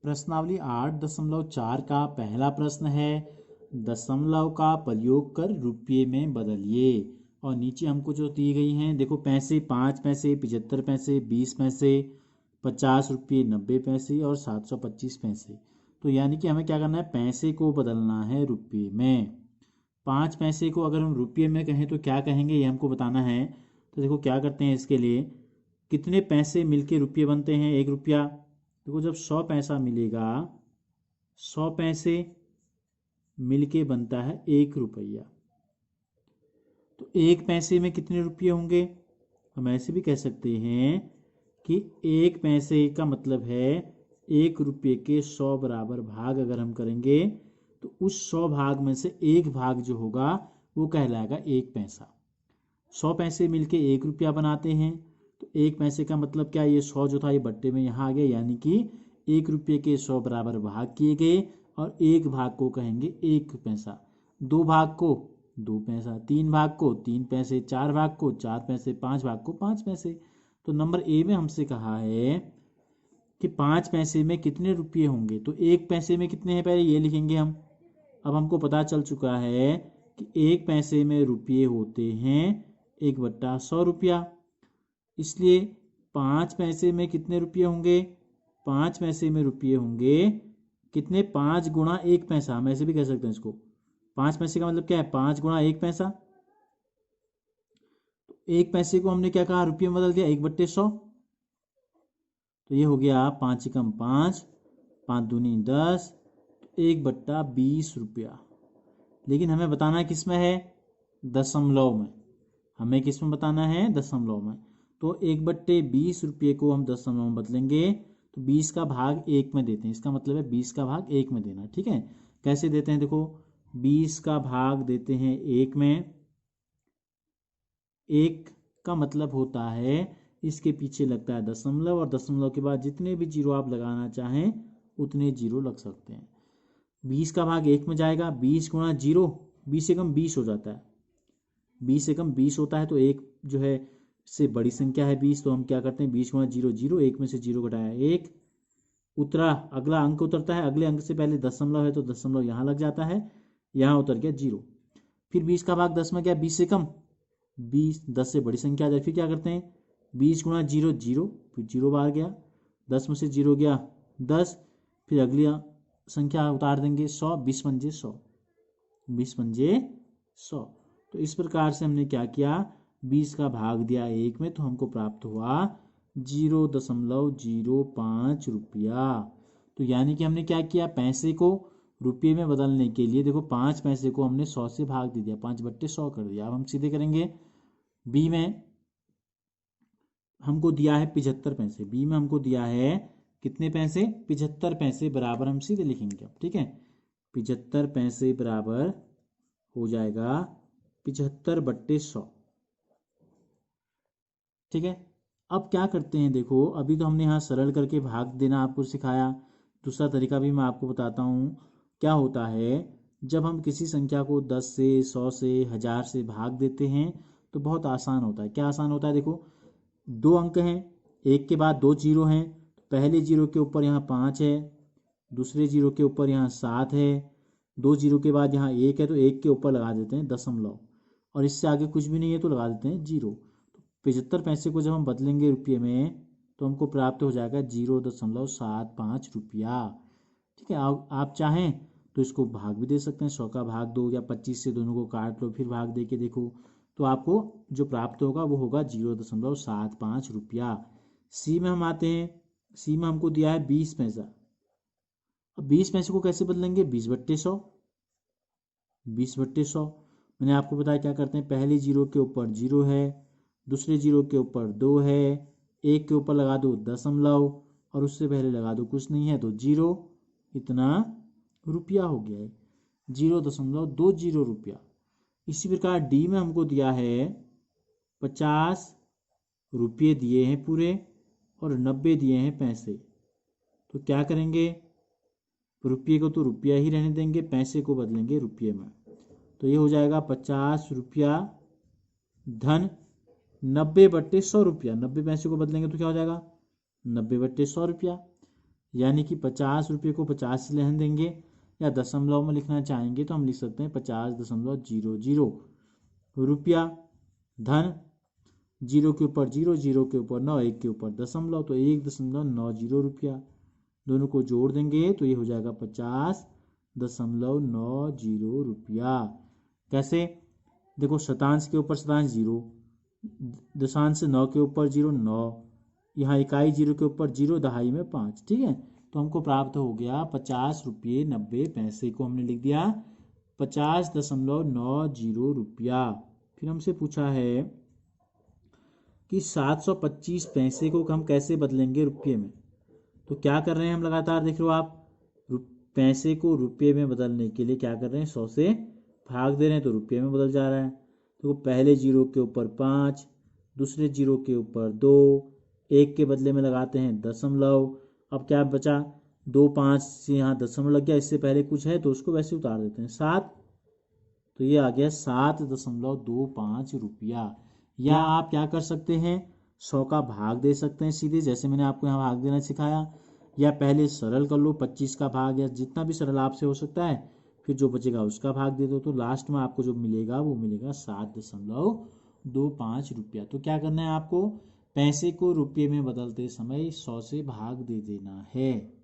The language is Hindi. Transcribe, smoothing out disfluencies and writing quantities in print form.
प्रश्नावली 8.4 का पहला प्रश्न है, दशमलव का प्रयोग कर रुपये में बदलिए। और नीचे हमको जो दी गई हैं देखो, पैसे 5 पैसे, 75 पैसे, 20 पैसे, 50 रुपये, 90 पैसे और 725 पैसे। तो यानी कि हमें क्या करना है, पैसे को बदलना है रुपये में। 5 पैसे को अगर हम रुपये में कहें तो क्या कहेंगे, ये हमको बताना है। तो देखो क्या करते हैं, इसके लिए कितने पैसे मिलके रुपये बनते हैं, 1 रुपया। देखो जब 100 पैसा मिलेगा, 100 पैसे मिलके बनता है 1 रुपया। तो 1 पैसे में कितने रुपये होंगे, हम ऐसे भी कह सकते हैं कि 1 पैसे का मतलब है 1 रुपये के 100 बराबर भाग अगर हम करेंगे तो उस 100 भाग में से 1 भाग जो होगा वो कहलाएगा 1 पैसा। 100 पैसे मिलके 1 रुपया बनाते हैं। तो 1 पैसे का मतलब क्या, ये 100 जो था ये बट्टे में यहाँ आ गया, यानी कि 1 रुपये के 100 बराबर भाग किए गए और 1 भाग को कहेंगे 1 पैसा, 2 भाग को 2 पैसा, 3 भाग को 3 पैसे, 4 भाग को 4 पैसे, 5 भाग को 5 पैसे। तो नंबर ए में हमसे कहा है कि 5 पैसे में कितने रुपये होंगे। तो 1 पैसे में कितने हैं पहले ये लिखेंगे हम। अब हमको पता चल चुका है कि 1 पैसे में रुपये होते हैं 1/100 रुपया। इसलिए 5 पैसे में कितने रुपये होंगे, 5 पैसे में रुपये होंगे कितने, 5 गुणा 1 पैसा, हम ऐसे भी कह सकते हैं इसको। 5 पैसे का मतलब क्या है, 5 गुणा 1 पैसा। तो 1 पैसे को हमने क्या कहा, रुपये में बदल दिया, 1/100। तो ये हो गया 5 एकम 5, 5 दूनी 10, 1/20 रुपया। लेकिन हमें बताना है किस में है, दशमलव में। हमें किस में बताना है, दशमलव में। तो 1/20 रुपये को हम दशमलव में बदलेंगे तो 20 का भाग 1 में देते हैं। इसका मतलब है 20 का भाग 1 में देना। ठीक है, कैसे देते हैं, देखो 20 का भाग देते हैं 1 में। 1 का मतलब होता है इसके पीछे लगता है दशमलव, और दशमलव के बाद जितने भी जीरो आप लगाना चाहें उतने जीरो लग सकते हैं। 20 का भाग 1 में जाएगा, 20 गुणा जीरो, 20 एकम 20 हो जाता है। 20 एकम 20 होता है तो एक जो है से बड़ी संख्या है 20, तो हम क्या करते हैं 20 गुणा जीरो जीरो, 1 में से जीरो घटाया 1, उतरा, अगला अंक उतरता है, अगले अंक से पहले दशमलव है तो दशमलव यहाँ लग जाता है, यहाँ उतर गया जीरो। फिर 20 का भाग 10 में गया, 20 से कम, 20 10 से बड़ी संख्या आ जाए, फिर क्या करते हैं 20 गुणा जीरो जीरो, फिर जीरो बाहर गया, 10 में से जीरो गया 10, फिर अगली संख्या उतार देंगे 100, 20 पंजे 100, 20 पंजे 100। तो इस प्रकार से हमने क्या किया, 20 का भाग दिया 1 में तो हमको प्राप्त हुआ 0.05 रुपया। तो यानी कि हमने क्या किया, पैसे को रुपये में बदलने के लिए देखो 5 पैसे को हमने 100 से भाग दे दिया, 5/100 कर दिया। अब हम सीधे करेंगे, बी में हमको दिया है 75 पैसे, बी में हमको दिया है कितने पैसे, 75 पैसे बराबर हम सीधे लिखेंगे अब। ठीक है, 75 पैसे बराबर हो जाएगा 75/100। ठीक है, अब क्या करते हैं, देखो अभी तो हमने यहाँ सरल करके भाग देना आपको सिखाया। दूसरा तरीका भी मैं आपको बताता हूँ। क्या होता है, जब हम किसी संख्या को 10 से 100 से 1000 से भाग देते हैं तो बहुत आसान होता है। क्या आसान होता है, देखो 2 अंक हैं, एक के बाद 2 जीरो हैं, पहले जीरो के ऊपर यहाँ 5 है, दूसरे जीरो के ऊपर यहाँ 7 है, 2 जीरो के बाद यहाँ 1 है तो 1 के ऊपर लगा देते हैं दशमलव, और इससे आगे कुछ भी नहीं है तो लगा देते हैं जीरो। 75 पैसे को जब हम बदलेंगे रुपये में तो हमको प्राप्त हो जाएगा 0.75 रुपया। ठीक है, आप चाहें तो इसको भाग भी दे सकते हैं, 100 का भाग 2 या 25 से दोनों को काट लो फिर भाग दे के देखो, तो आपको जो प्राप्त होगा वो होगा 0.75 रुपया। सी में हम आते हैं, सी में हमको दिया है 20 पैसा। अब 20 पैसे को कैसे बदलेंगे, 20/100, 20/100। मैंने आपको बताया क्या करते हैं, पहले जीरो के ऊपर जीरो है, दूसरे जीरो के ऊपर 2 है, एक के ऊपर लगा दो दशमलव और उससे पहले लगा दो कुछ नहीं है तो जीरो, इतना रुपया हो गया है 0.20 रुपया। इसी प्रकार डी में हमको दिया है 50 रुपये दिए हैं पूरे और 90 दिए हैं पैसे। तो क्या करेंगे, रुपये को तो रुपया ही रहने देंगे, पैसे को बदलेंगे रुपये में। तो ये हो जाएगा 50 रुपया धन 90/100 रुपया। 90 पैसे को बदलेंगे तो क्या हो जाएगा, 90/100 रुपया। यानी कि 50 रुपये को 50 से लेन देंगे, या दशमलव में लिखना चाहेंगे तो हम लिख सकते हैं 50.00 रुपया। धन, जीरो के ऊपर जीरो, जीरो के ऊपर 9, एक के ऊपर दशमलव, तो 1.90 रुपया। दोनों को जोड़ देंगे तो ये हो जाएगा 50.90 रुपया। कैसे? देखो, शतांश के ऊपर शतांश जीरो, दशांश 9 के ऊपर जीरो 9, यहाँ इकाई जीरो के ऊपर जीरो, दहाई में 5। ठीक है, तो हमको प्राप्त हो गया 50 रुपये 90 पैसे को हमने लिख दिया 50.90 रुपया। फिर हमसे पूछा है कि 725 पैसे को हम कैसे बदलेंगे रुपये में। तो क्या कर रहे हैं हम, लगातार देख रहे हो आप, पैसे को रुपये में बदलने के लिए क्या कर रहे हैं, 100 से भाग दे रहे हैं तो रुपये में बदल जा रहा है। तो पहले जीरो के ऊपर 5, दूसरे जीरो के ऊपर 2, एक के बदले में लगाते हैं दशमलव। अब क्या बचा, 2 5 से यहाँ दशमलव लग गया, इससे पहले कुछ है तो उसको वैसे उतार देते हैं 7, तो ये आ गया 7.25 रुपया। या आप क्या कर सकते हैं, 100 का भाग दे सकते हैं सीधे, जैसे मैंने आपको यहाँ भाग देना सिखाया, या पहले सरल कर लो 25 का भाग, या जितना भी सरल आपसे हो सकता है, फिर जो बचेगा उसका भाग दे दो, तो लास्ट में आपको जो मिलेगा वो मिलेगा 7.25 रुपया। तो क्या करना है आपको, पैसे को रुपये में बदलते समय 100 से भाग दे देना है।